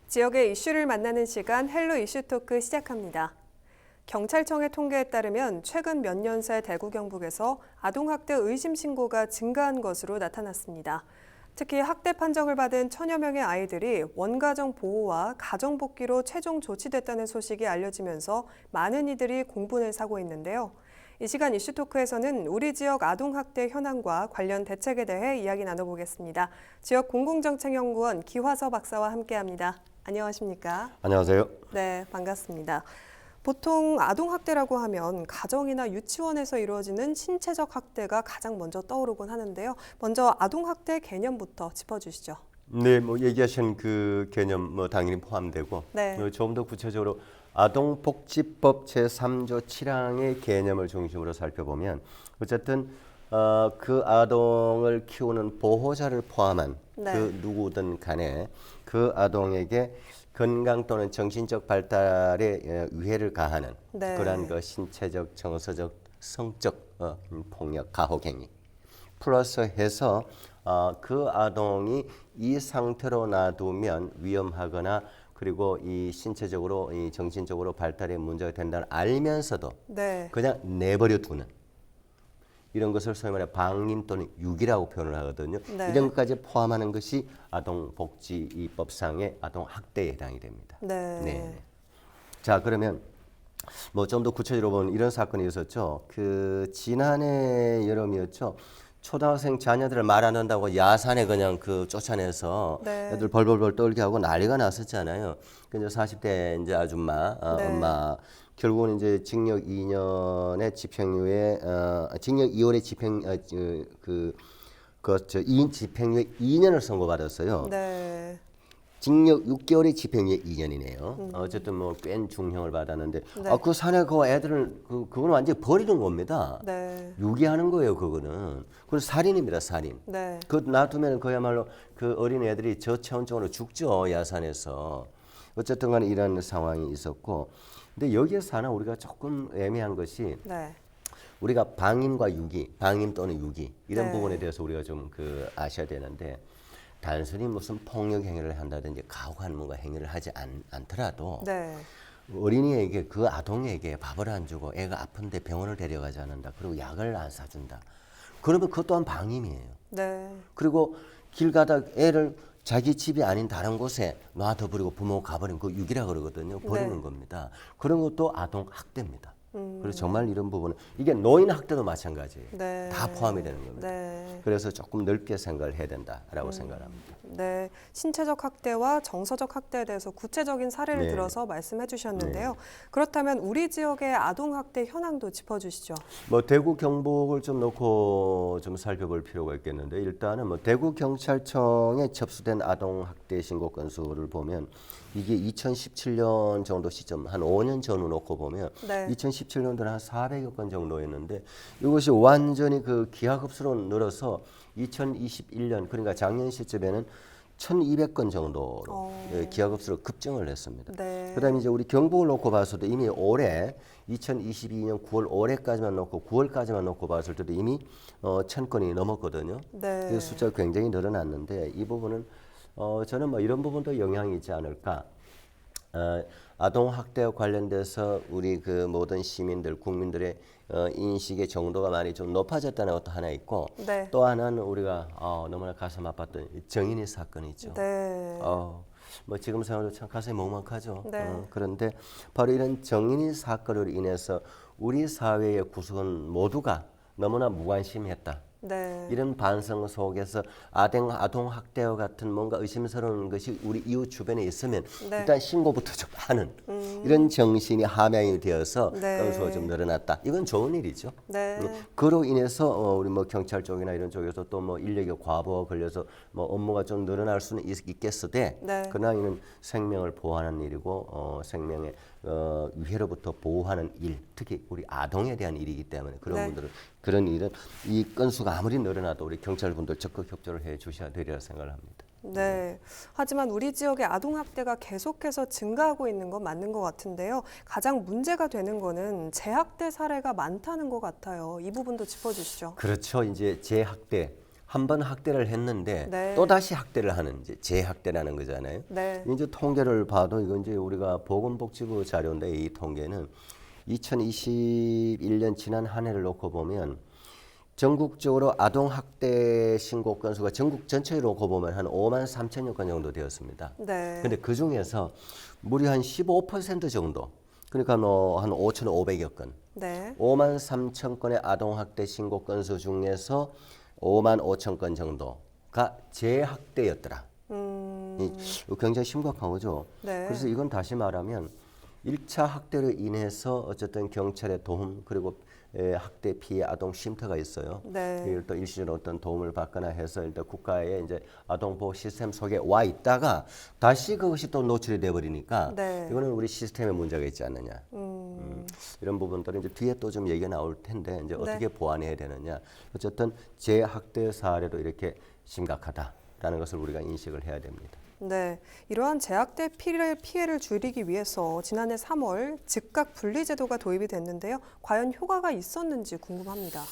지역의 이슈를 만나는 시간 헬로 이슈 토크 시작합니다. 경찰청의 통계에 따르면 최근 몇 년 새 대구 경북에서 아동학대 의심 신고가 증가한 것으로 나타났습니다. 특히 학대 판정을 받은 천여 명의 아이들이 원가정 보호와 가정 복귀로 최종 조치됐다는 소식이 알려지면서 많은 이들이 공분을 사고 있는데요. 이 시간 이슈 토크에서는 우리 지역 아동학대 현황과 관련 대책에 대해 이야기 나눠보겠습니다. 지역 공공정책연구원 기화서 박사와 함께합니다. 안녕하십니까? 안녕하세요. 네, 반갑습니다. 보통 아동학대라고 하면 가정이나 유치원에서 이루어지는 신체적 학대가 가장 먼저 떠오르곤 하는데요. 먼저 아동학대 개념부터 짚어주시죠. 네, 얘기하신 그 개념 당연히 포함되고 네. 좀 더 구체적으로 아동복지법 제3조 7항의 개념을 중심으로 살펴보면 어쨌든 그 아동을 키우는 보호자를 포함한 네. 그 누구든 간에 그 아동에게 건강 또는 정신적 발달에 위해를 가하는 네. 그러한 그 신체적, 정서적, 성적 폭력, 가혹행위 플러스 해서 그 아동이 이 상태로 놔두면 위험하거나 그리고 이 신체적으로, 이 정신적으로 발달에 문제가 된다는 알면서도 네. 그냥 내버려 두는 이런 것을 소위 말해 방임 또는 유기라고 표현을 하거든요. 네. 이런 것까지 포함하는 것이 아동복지법상의 아동학대에 해당이 됩니다. 네. 자, 그러면 좀 더 구체적으로 보면 이런 사건이 있었죠. 그 지난해 여름이었죠. 초등학생 자녀들을 말 안 한다고 야산에 그냥 그 쫓아내서 네. 애들 벌벌벌 떨게 하고 난리가 났었잖아요. 그 이제 40대 이제 아줌마, 네. 엄마 결국은 이제 징역 2년의 집행유예, 징역 2월에 집행유예 2년을 선고받았어요. 네. 징역 6개월의 집행유예 2년이네요. 어쨌든 꽤 중형을 받았는데 네. 그 산에 그 애들을 그거는 완전히 버리는 겁니다. 네. 유기하는 거예요, 그거는. 그건 살인입니다, 살인. 네. 그 놔두면 그야말로 그 어린 애들이 저체온증으로 죽죠, 야산에서. 어쨌든 간에 이런 상황이 있었고. 근데 여기에서 하나 우리가 조금 애매한 것이 네. 우리가 방임과 유기, 방임 또는 유기 이런 네. 부분에 대해서 우리가 좀 아셔야 되는데 단순히 무슨 폭력 행위를 한다든지 가혹한 뭔가 행위를 하지 않더라도 네. 어린이에게 그 아동에게 밥을 안 주고 애가 아픈데 병원을 데려가지 않는다. 그리고 약을 안 사준다. 그러면 그것 또한 방임이에요. 네. 그리고 길 가다 애를 자기 집이 아닌 다른 곳에 놔둬버리고 부모가 가버리면 그 유기라 그러거든요. 버리는 네. 겁니다. 그런 것도 아동 학대입니다. 그래서 정말 이런 부분은 이게 노인 학대도 마찬가지예요. 네. 다 포함이 되는 겁니다. 네. 그래서 조금 넓게 생각을 해야 된다라고 생각합니다. 네, 신체적 학대와 정서적 학대에 대해서 구체적인 사례를 네. 들어서 말씀해 주셨는데요. 그렇다면 우리 지역의 아동학대 현황도 짚어주시죠. 대구 경북을 좀 놓고 좀 살펴볼 필요가 있겠는데 일단은 대구 경찰청에 접수된 아동 학대 신고 건수를 보면 이게 2017년 정도 시점 한 5년 전으로 놓고 보면 네. 2017년도는 한 400여 건 정도였는데 이것이 완전히 그 기하급수로 늘어서 2021년 그러니까 작년 시점에는 1,200건 정도로 기하급수로 급증을 했습니다. 네. 그다음에 이제 우리 경북을 놓고 봐서도 이미 올해 2022년 9월 올해까지만 놓고 9월까지만 놓고 봤을 때도 이미 1,000건이 넘었거든요. 네. 그 숫자가 굉장히 늘어났는데 이 부분은 저는 이런 부분도 영향이 있지 않을까. 아동 학대와 관련돼서 우리 그 모든 시민들, 국민들의 인식의 정도가 많이 좀 높아졌다는 것도 하나 있고, 네. 또 하나는 우리가 너무나 가슴 아팠던 정인이 사건이 있죠. 네. 지금 생각해도 참 가슴이 먹먹하죠. 네. 그런데 바로 이런 정인이 사건으로 인해서 우리 사회의 구성원 모두가 너무나 무관심했다. 네. 이런 반성 속에서 아동 학대와 같은 뭔가 의심스러운 것이 우리 이웃 주변에 있으면 네. 일단 신고부터 좀 하는 이런 정신이 함양이 되어서 네. 건수가 좀 늘어났다. 이건 좋은 일이죠. 네. 그로 인해서 우리 경찰 쪽이나 이런 쪽에서 또 인력의 과부하 걸려서 업무가 좀 늘어날 수는 있겠으되 네. 그러나 이는 생명을 보호하는 일이고 생명의 위해로부터 보호하는 일, 특히 우리 아동에 대한 일이기 때문에 그런 네. 분들은 그런 일은 이 건수가 아무리 늘어나도 우리 경찰분들 적극 협조를 해 주셔야 되리라 생각을 합니다. 네. 하지만 우리 지역의 아동학대가 계속해서 증가하고 있는 건 맞는 것 같은데요. 가장 문제가 되는 거는 재학대 사례가 많다는 것 같아요. 이 부분도 짚어주시죠. 그렇죠. 이제 재학대 한 번 학대를 했는데 네. 또 다시 학대를 하는 이제 재학대라는 거잖아요. 네. 이제 통계를 봐도 이건 이제 우리가 보건복지부 자료인데 이 통계는 2021년 지난 한 해를 놓고 보면 전국적으로 아동 학대 신고 건수가 전국 전체로 놓고 보면 한 5만 3천여 건 정도 되었습니다. 네. 근데 그 중에서 무려 한 15% 정도, 그러니까 뭐 한 5,500여 건, 네. 5만 3천 건의 아동 학대 신고 건수 중에서 5만 5천 건 정도가 재학대였더라. 이거 굉장히 심각한 거죠. 네. 그래서 이건 다시 말하면 1차 학대로 인해서 어쨌든 경찰의 도움 그리고 학대 피해 아동 쉼터가 있어요. 네. 이걸 또 일시적으로 어떤 도움을 받거나 해서 일단 국가의 이제 아동 보호 시스템 속에 와 있다가 다시 그것이 또 노출이 돼 버리니까 네. 이거는 우리 시스템에 문제가 있지 않느냐. 이런 부분들은 이제 뒤에 또 좀 얘기가 나올 텐데 이제 어떻게 보완해야 되느냐. 어쨌든 재학대 사례도 이렇게 심각하다라는 것을 우리가 인식을 해야 됩니다. 네, 이러한 재학대 피해를 줄이기 위해서 지난해 3월 즉각 분리 제도가 도입이 됐는데요. 과연 효과가 있었는지 궁금합니다.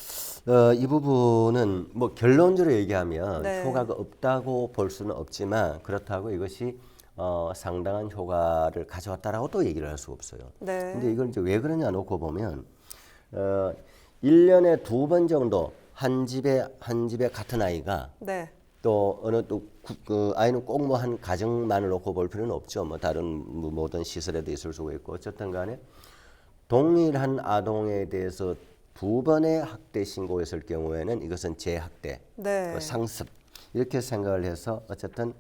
이 부분은 뭐 결론적으로 얘기하면 네. 효과가 없다고 볼 수는 없지만 그렇다고 이것이 상당한 효과를 가져왔다라고 또 얘기를 할 수가 없어요. 네. 근데 이걸 이제 왜 그러냐 놓고 보면 1년에 2번 정도 한 집에 같은 아이가 네. 또 어느 그 아이는 꼭 뭐 한 가정만을 놓고 볼 필요는 없죠. 뭐 다른 모든 시설에도 있을 수가 있고 어쨌든 간에 동일한 아동에 대해서 2번의 학대 신고했을 경우에는 이것은 재학대, 네. 그 상습 이렇게 생각을 해서 어쨌든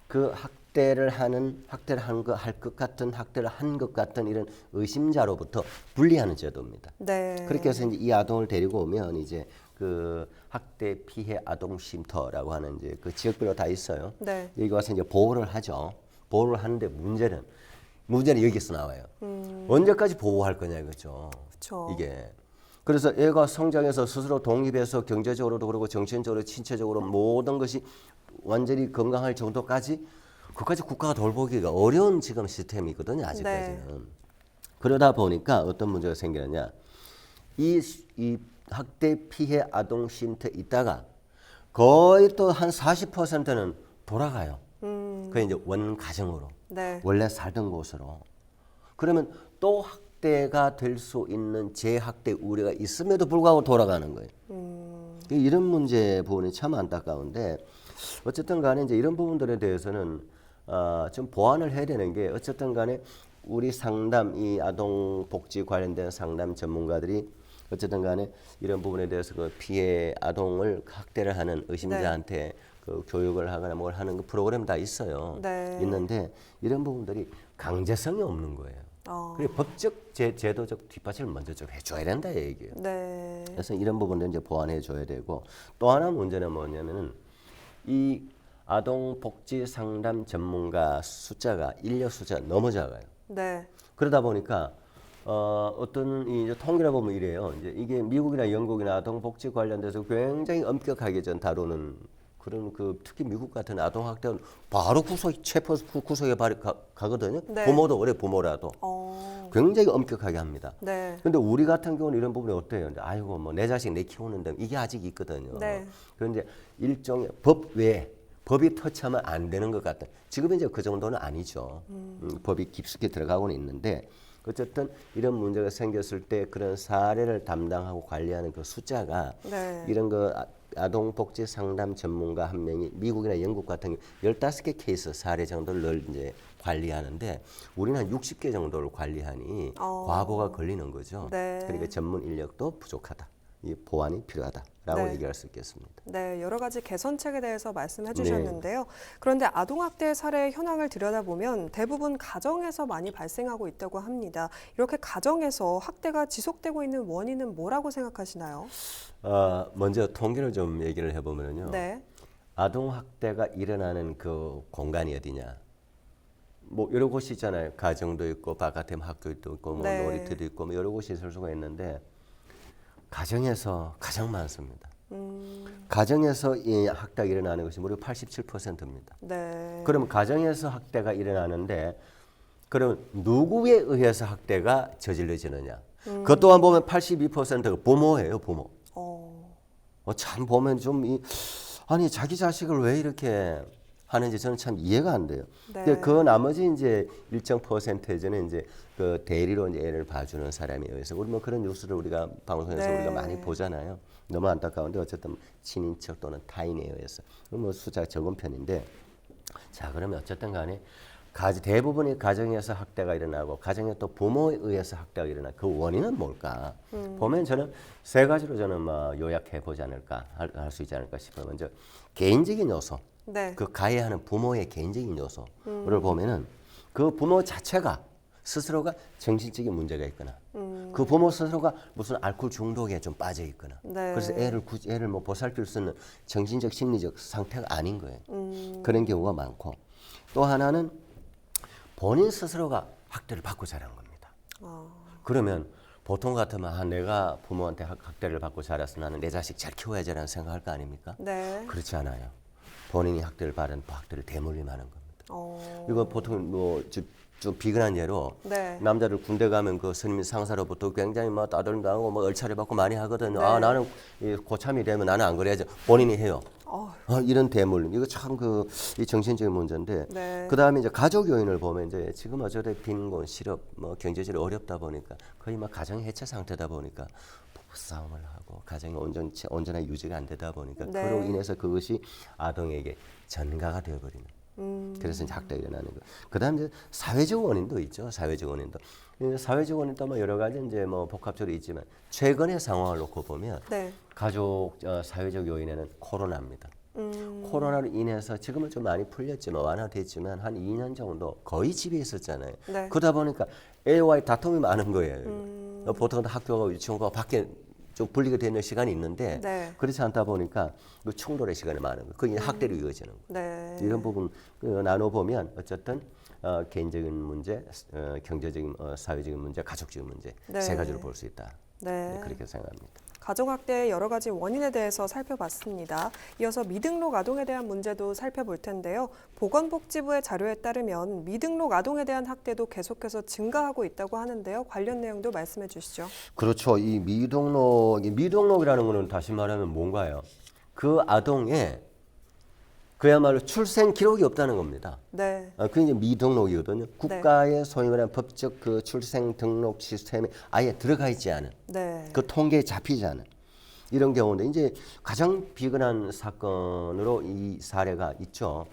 그 학대를 한 것 같은 이런 의심자로부터 분리하는 제도입니다. 네. 그렇게 해서 이제 이 아동을 데리고 오면 이제 그 학대 피해 아동 쉼터라고 하는 이제 그 지역별로 다 있어요. 네. 여기 와서 이제 보호를 하죠. 보호를 하는데 문제는 여기서 나와요. 언제까지 보호할 거냐 이거죠. 그렇죠. 이게 그래서 애가 성장해서 스스로 독립해서 경제적으로도 그렇고 정신적으로 신체적으로 모든 것이 완전히 건강할 정도까지 그까지 국가가 돌보기가 어려운 지금 시스템이거든요. 아직까지는. 네. 그러다 보니까 어떤 문제가 생기느냐. 이 학대 피해 아동 쉼터 있다가 거의 또 한 40%는 돌아가요. 그게 이제 원 가정으로 네. 원래 살던 곳으로. 그러면 또 학대가 될 수 있는 재학대 우려가 있음에도 불구하고 돌아가는 거예요. 이런 문제 부분이 참 안타까운데 어쨌든 간에 이제 이런 부분들에 대해서는 좀 보완을 해야 되는 게 어쨌든 간에 우리 이 아동 복지 관련된 상담 전문가들이 어쨌든 간에 이런 부분에 대해서 그 피해 아동을 학대를 하는 의심자한테 그 교육을 하거나 뭘 하는 그 프로그램 다 있어요. 네. 있는데 이런 부분들이 강제성이 없는 거예요. 그리고 법적 제도적 뒷받침을 먼저 좀 해줘야 된다 이 얘기예요. 네. 그래서 이런 부분들 이제 보완해 줘야 되고 또 하나 문제는 뭐냐면은 이 아동 복지 상담 전문가 숫자가 인력 숫자가 너무 작아요. 네. 그러다 보니까 어떤 이제 통계를 보면 이래요. 이제 이게 미국이나 영국이나 아동 복지 관련돼서 굉장히 엄격하게 전 다루는 그런 그 특히 미국 같은 아동 학대는 바로 체포 구속에 가거든요. 네. 부모도 그래 부모라도 굉장히 엄격하게 합니다. 네. 근데 우리 같은 경우는 이런 부분이 어때요? 아이고 뭐 내 자식 내 키우는데 이게 아직 있거든요. 네. 그런데 일종의 법 외에 법이 터치하면 안 되는 것 같다. 지금 이제 그 정도는 아니죠. 법이 깊숙이 들어가고는 있는데 어쨌든 이런 문제가 생겼을 때 그런 사례를 담당하고 관리하는 그 숫자가 네. 이런 그 아동복지 상담 전문가 한 명이 미국이나 영국 같은 경우 15개 케이스 사례 정도를 이제 관리하는데 우리는 한 60개 정도를 관리하니 과부가 걸리는 거죠. 네. 그러니까 전문 인력도 부족하다. 이 보완이 필요하다라고 네. 얘기할 수 있겠습니다. 네, 여러 가지 개선책에 대해서 말씀해 주셨는데요. 그런데 아동학대 사례 현황을 들여다보면 대부분 가정에서 많이 발생하고 있다고 합니다. 이렇게 가정에서 학대가 지속되고 있는 원인은 뭐라고 생각하시나요? 먼저 통계를 좀 얘기를 해보면요. 네. 아동학대가 일어나는 그 공간이 어디냐. 뭐 여러 곳이 있잖아요. 가정도 있고 바깥에 학교도 있고 뭐 네. 놀이터도 있고 뭐 여러 곳이 있을 수가 있는데 가정에서 가장 많습니다. 가정에서 이 학대가 일어나는 것이 무려 87%입니다. 네. 그러면 가정에서 학대가 일어나는데 그러면 누구에 의해서 학대가 저질러지느냐? 그것 또한 보면 82%가 부모예요, 부모. 참 보면 좀 아니 자기 자식을 왜 이렇게 하는지 저는 참 이해가 안 돼요. 네. 근데 그 나머지 이제 일정 퍼센테이지는 이제 그 대리로 이제 애를 봐주는 사람에 의해서 우리 뭐 그런 뉴스를 우리가 방송에서 네. 우리가 많이 보잖아요. 너무 안타까운데 어쨌든 친인척 또는 타인에 의해서 뭐 숫자가 적은 편인데 자 그러면 어쨌든 간에 대부분이 가정에서 학대가 일어나고 가정에 또 부모에 의해서 학대가 일어나 그 원인은 뭘까? 보면 저는 세 가지로 저는 뭐 요약해 보지 않을까 할 수 있지 않을까 싶어요. 먼저 개인적인 요소. 네. 그 가해하는 부모의 개인적인 요소를 보면은 그 부모 자체가 스스로가 정신적인 문제가 있거나 그 부모 스스로가 무슨 알코올 중독에 좀 빠져 있거나 네. 그래서 애를 뭐 보살필 수 있는 정신적 심리적 상태가 아닌 거예요. 그런 경우가 많고 또 하나는 본인 스스로가 학대를 받고 자란 겁니다. 그러면 보통 같으면 내가 부모한테 학대를 받고 자라서 나는 내 자식 잘 키워야지라는 생각할 거 아닙니까? 네. 그렇지 않아요. 본인이 학대를 받은 학대를 대물림하는 겁니다. 이거 보통 뭐 좀 비근한 예로 네. 남자들 군대 가면 그 스님 상사로부터 굉장히 뭐 따돌림당하고 뭐 얼차려 받고 많이 하거든요. 네. 아 나는 고참이 되면 나는 안 그래야지. 본인이 해요. 이런 대물림 이거 참 이 정신적인 문제인데 네. 그다음에 이제 가족 요인을 보면 이제 지금 어쩌다 빈곤 실업 뭐 경제적으로 어렵다 보니까 거의 막 가정 해체 상태다 보니까 부부싸움을 하고 가정이 온전하게 유지가 안 되다 보니까 네. 그로 인해서 그것이 아동에게 전가가 되어버리는. 그래서 이제 학대가 일어나는 거. 그다음 이제 사회적 원인도 있죠. 사회적 원인도. 사회적 원인도 뭐 여러 가지 이제 뭐 복합적으로 있지만 최근의 상황을 놓고 보면 네. 가족 사회적 요인에는 코로나입니다. 코로나로 인해서 지금은 좀 많이 풀렸지만 완화됐지만 한 2년 정도 거의 집에 있었잖아요. 네. 그러다 보니까 애와의 다툼이 많은 거예요. 보통 학교가 유치원과 밖에 좀 분리가 되는 시간이 있는데 네. 그렇지 않다 보니까 그 충돌의 시간이 많은 거예요. 그게 학대로 이어지는 거예요. 네. 이런 부분 나눠보면 어쨌든 개인적인 문제, 경제적인 사회적인 문제, 가족적인 문제 네. 세 가지로 볼 수 있다. 네. 그렇게 생각합니다. 가족학대의 여러 가지 원인에 대해서 살펴봤습니다. 이어서 미등록 아동에 대한 문제도 살펴볼 텐데요. 보건복지부의 자료에 따르면 미등록 아동에 대한 학대도 계속해서 증가하고 있다고 하는데요. 관련 내용도 말씀해 주시죠. 그렇죠. 이 미등록이라는 거는 다시 말하면 뭔가요? 그 아동의 그야말로 출생 기록이 없다는 겁니다. 네. 그게 이제 미등록이거든요. 국가의 소위 말하는 법적 그 출생 등록 시스템에 아예 들어가 있지 않은, 네. 그 통계에 잡히지 않은 이런 경우인데 이제 가장 비근한 사건으로 이 사례가 있죠.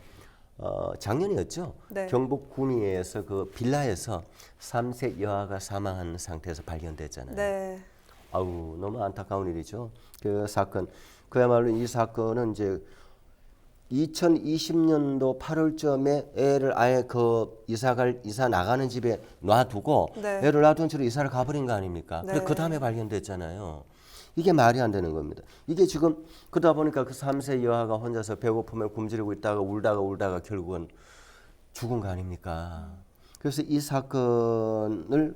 작년이었죠. 네. 경북 구미에서 그 빌라에서 3세 여아가 사망한 상태에서 발견됐잖아요. 네. 아우 너무 안타까운 일이죠. 그 사건 그야말로 이 사건은 이제 2020년도 8월쯤에 애를 아예 그 이사 나가는 집에 놔두고 네. 애를 놔둔 채로 이사를 가버린 거 아닙니까? 네. 근데 그 다음에 발견됐잖아요. 이게 말이 안 되는 겁니다. 이게 지금 그러다 보니까 그 3세 여아가 혼자서 배고프면 굶주리고 있다가 울다가 결국은 죽은 거 아닙니까? 그래서 이 사건을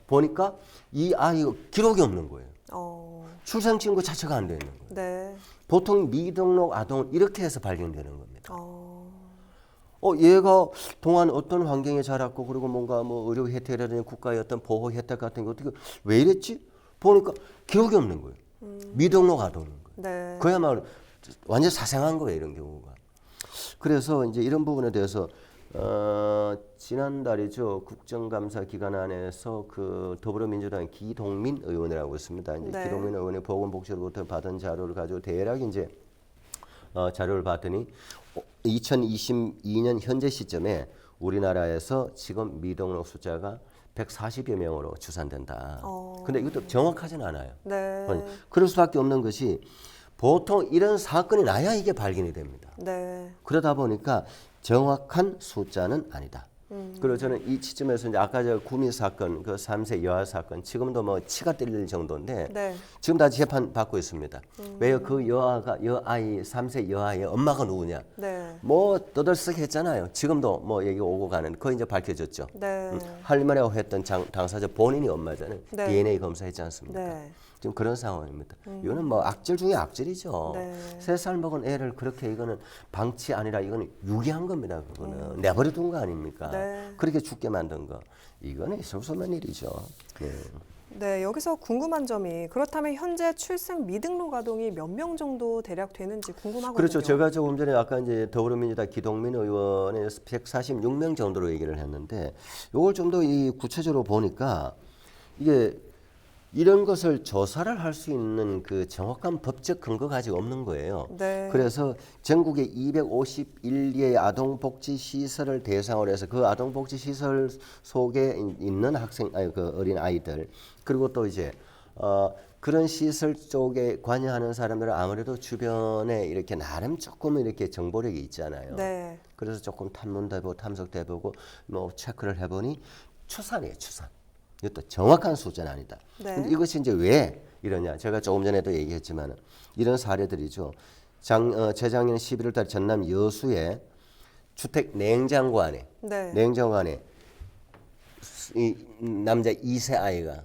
보니까 이 아이가 기록이 없는 거예요. 출생 친구 자체가 안 되는 거예요. 네. 보통 미등록 아동은 이렇게 해서 발견되는 겁니다. 얘가 동안 어떤 환경에 자랐고 그리고 뭔가 뭐 의료 혜택이라든지 국가의 어떤 보호 혜택 같은 게 어떻게 왜 이랬지? 보니까 기록이 없는 거예요. 미등록 아동인 거예요. 네. 그야말로 완전 사생한 거예요, 이런 경우가. 그래서 이제 이런 부분에 대해서 지난달이죠. 국정감사 기간 안에서 그 더불어민주당 기동민 의원이라고 있습니다. 이제 네. 기동민 의원이 보건복지로부터 받은 자료를 가지고 대략 이제 자료를 봤더니 2022년 현재 시점에 우리나라에서 지금 미등록 숫자가 140여 명으로 추산된다. 근데 이것도 정확하진 않아요. 네. 그럴 수밖에 없는 것이 보통 이런 사건이 나야 이게 발견이 됩니다. 네. 그러다 보니까 정확한 숫자는 아니다. 그리고 저는 이 시점에서 이제 아까 저 구미 사건, 그 3세 여아 사건, 지금도 뭐 치가 떨릴 정도인데 네. 지금 다 재판 받고 있습니다. 왜요? 그 여아이 3세 여아의 엄마가 누구냐? 네. 뭐 떠들썩했잖아요. 지금도 뭐 얘기 오고 가는 거 이제 밝혀졌죠. 네. 할머니라고 했던 당사자 본인이 엄마잖아요. 네. DNA 검사했지 않습니까? 네. 지금 그런 상황입니다. 이거는 뭐 악질 중에 악질이죠. 네. 3살 먹은 애를 그렇게 이거는 방치 아니라 이거는 유기한 겁니다. 그거는 내버려둔 거 아닙니까? 네. 그렇게 죽게 만든 거. 이거는 있을 수 없는 일이죠. 네. 네, 여기서 궁금한 점이 그렇다면 현재 출생 미등록 아동이 몇 명 정도 대략 되는지 궁금하거든요. 그렇죠. 제가 조금 전에 아까 이제 더불어민주당 기동민 의원의 146명 정도로 얘기를 했는데 이걸 좀 더 이 구체적으로 보니까 이게 이런 것을 조사를 할 수 있는 그 정확한 법적 근거가 아직 없는 거예요. 네. 그래서 전국에 251개의 아동복지 시설을 대상으로 해서 그 아동복지 시설 속에 있는 그 어린 아이들 그리고 또 이제 그런 시설 쪽에 관여하는 사람들은 아무래도 주변에 이렇게 나름 조금 이렇게 정보력이 있잖아요. 네. 그래서 조금 탐문도 해보고 탐색도 해보고 뭐 체크를 해보니 추산이에요, 추산. 이것도 정확한 숫자는 아니다. 네. 근데 이것이 이제 왜 이러냐? 제가 조금 전에도 얘기했지만 이런 사례들이죠. 재작년 11월 달 전남 여수의 주택 냉장고 안에 네. 냉장고 안에 이 남자 2세 아이가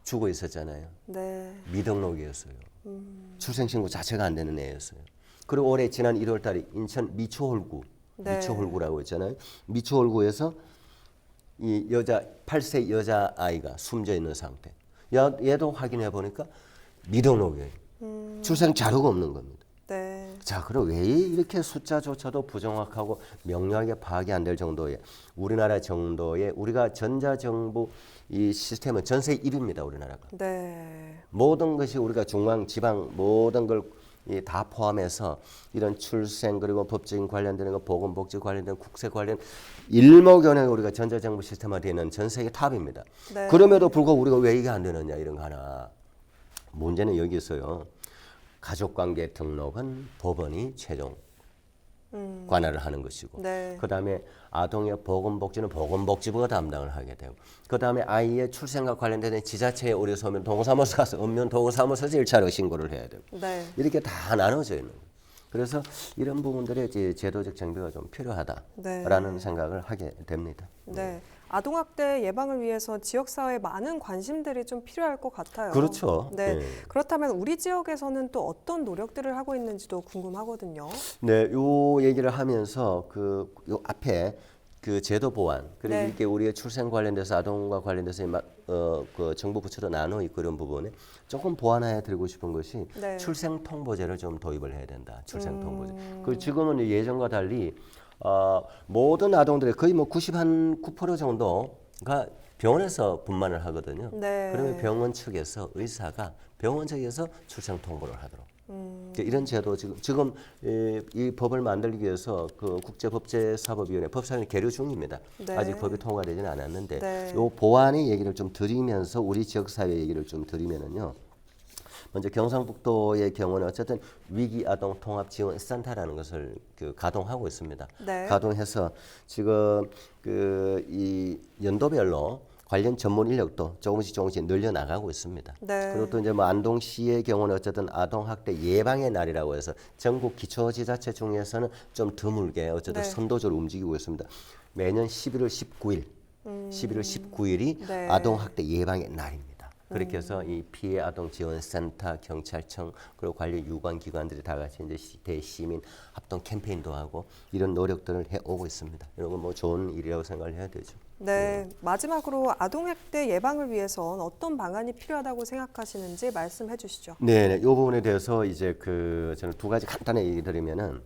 죽어 있었잖아요. 네. 미등록이었어요. 출생신고 자체가 안 되는 애였어요. 그리고 올해 지난 1월 달에 인천 미추홀구, 네. 미추홀구라고 있잖아요. 미추홀구에서 이 여자 8세 여자 아이가 숨져 있는 상태. 얘도 확인해 보니까 미등록이에요. 출생 자료가 없는 겁니다. 네. 자, 그럼 왜 이렇게 숫자조차도 부정확하고 명료하게 파악이 안 될 정도의 우리나라 정도의 우리가 전자정부 이 시스템은 전 세계 1위입니다. 우리나라가. 네. 모든 것이 우리가 중앙, 지방 모든 걸 다 포함해서 이런 출생 그리고 법적인 관련되는 거, 보건복지 관련된 국세 관련 일목요연하게 우리가 전자정부 시스템화되는 전 세계 탑입니다. 네. 그럼에도 불구하고 우리가 왜 이게 안 되느냐 이런 거 하나. 문제는 여기 있어요. 가족관계 등록은 법원이 최종 관할을 하는 것이고 네. 그다음에 아동의 보건복지는 보건복지부가 담당을 하게 되고 그다음에 아이의 출생과 관련된 지자체에 의뢰서 오면 동사무소 가서 읍면 동사무소에서 1차로 신고를 해야 되고 네. 이렇게 다 나눠져 있는 거예요. 그래서 이런 부분들의 이제 제도적 정비가 좀 필요하다라는 네. 생각을 하게 됩니다. 네. 아동학대 예방을 위해서 지역사회에 많은 관심들이 좀 필요할 것 같아요. 그렇죠. 네. 네. 그렇다면 우리 지역에서는 또 어떤 노력들을 하고 있는지도 궁금하거든요. 네, 요 얘기를 하면서 요 앞에 그 제도 보완 그리고 네. 이렇게 우리의 출생 관련돼서 아동과 관련돼서 그 정부 부처도 나눠 있고 이런 부분에 조금 보완해 드리고 싶은 것이 네. 출생 통보제를 좀 도입을 해야 된다. 출생 통보제. 그 지금은 예전과 달리 모든 아동들의 거의 뭐 99% 정도가 병원에서 분만을 하거든요. 네. 그러면 병원 측에서 의사가 병원 측에서 출생 통보를 하도록. 이런 제도 지금 이 법을 만들기 위해서 그 국제법제사법위원회 법사위원회 계류 중입니다. 네. 아직 법이 통과되지는 않았는데 네. 요 보완의 얘기를 좀 드리면서 우리 지역 사회 얘기를 좀 드리면은요. 먼저 경상북도의 경우는 어쨌든 위기 아동 통합 지원 센터라는 것을 가동하고 있습니다. 네. 가동해서 지금 이 연도별로 관련 전문 인력도 조금씩 늘려 나가고 있습니다. 네. 그리고 또 이제 뭐 안동시의 경우는 어쨌든 아동 학대 예방의 날이라고 해서 전국 기초지자체 중에서는 좀 드물게 어쨌든 네. 선도적으로 움직이고 있습니다. 매년 11월 19일, 11월 19일이 네. 아동 학대 예방의 날입니다. 그렇게 해서 이 피해 아동 지원센터, 경찰청 그리고 관련 유관 기관들이 다 같이 이제 대시민 합동 캠페인도 하고 이런 노력들을 해 오고 있습니다. 이런 건 뭐 좋은 일이라고 생각을 해야 되죠. 네. 마지막으로 아동학대 예방을 위해선 어떤 방안이 필요하다고 생각하시는지 말씀해 주시죠. 네, 이 부분에 대해서 이제 저는 두 가지 간단하게 얘기 드리면은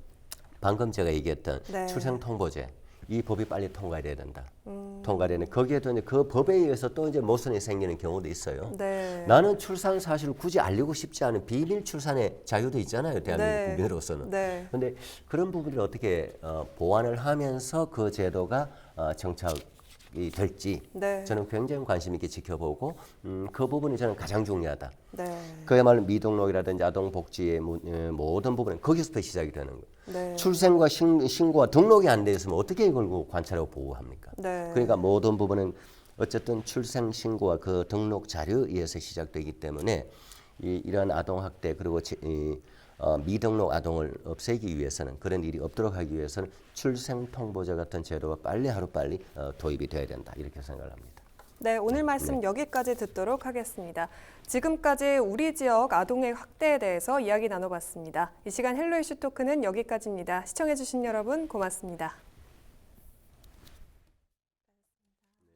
방금 제가 얘기했던 네. 출생 통보제 이 법이 빨리 통과돼야 된다. 통과되는 거기에도 이제 그 법에 의해서 또 이제 모순이 생기는 경우도 있어요. 네. 나는 출산 사실을 굳이 알리고 싶지 않은 비밀 출산의 자유도 있잖아요, 대한민국 네. 국민으로서는. 네. 그런데 그런 부분을 어떻게 보완을 하면서 그 제도가 정착이 될지 네. 저는 굉장히 관심 있게 지켜보고 그 부분이 저는 가장 중요하다. 네. 그야말로 미등록이라든지 아동복지의 모든 부분은 거기서부터 시작이 되는 거예요. 네. 출생과 신고와 등록이 안 돼 있으면 어떻게 이걸 관찰하고 보호합니까? 네. 그러니까 모든 부분은 어쨌든 출생 신고와 그 등록 자료에 의해서 시작되기 때문에 이러한 아동 학대 그리고 미등록 아동을 없애기 위해서는 그런 일이 없도록 하기 위해서는 출생 통보제 같은 제도가 하루빨리 도입이 돼야 된다 이렇게 생각을 합니다. 네, 오늘 말씀 여기까지 듣도록 하겠습니다. 지금까지 우리 지역 아동의 학대에 대해서 이야기 나눠봤습니다. 이 시간 헬로 이슈 토크는 여기까지입니다. 시청해주신 여러분 고맙습니다.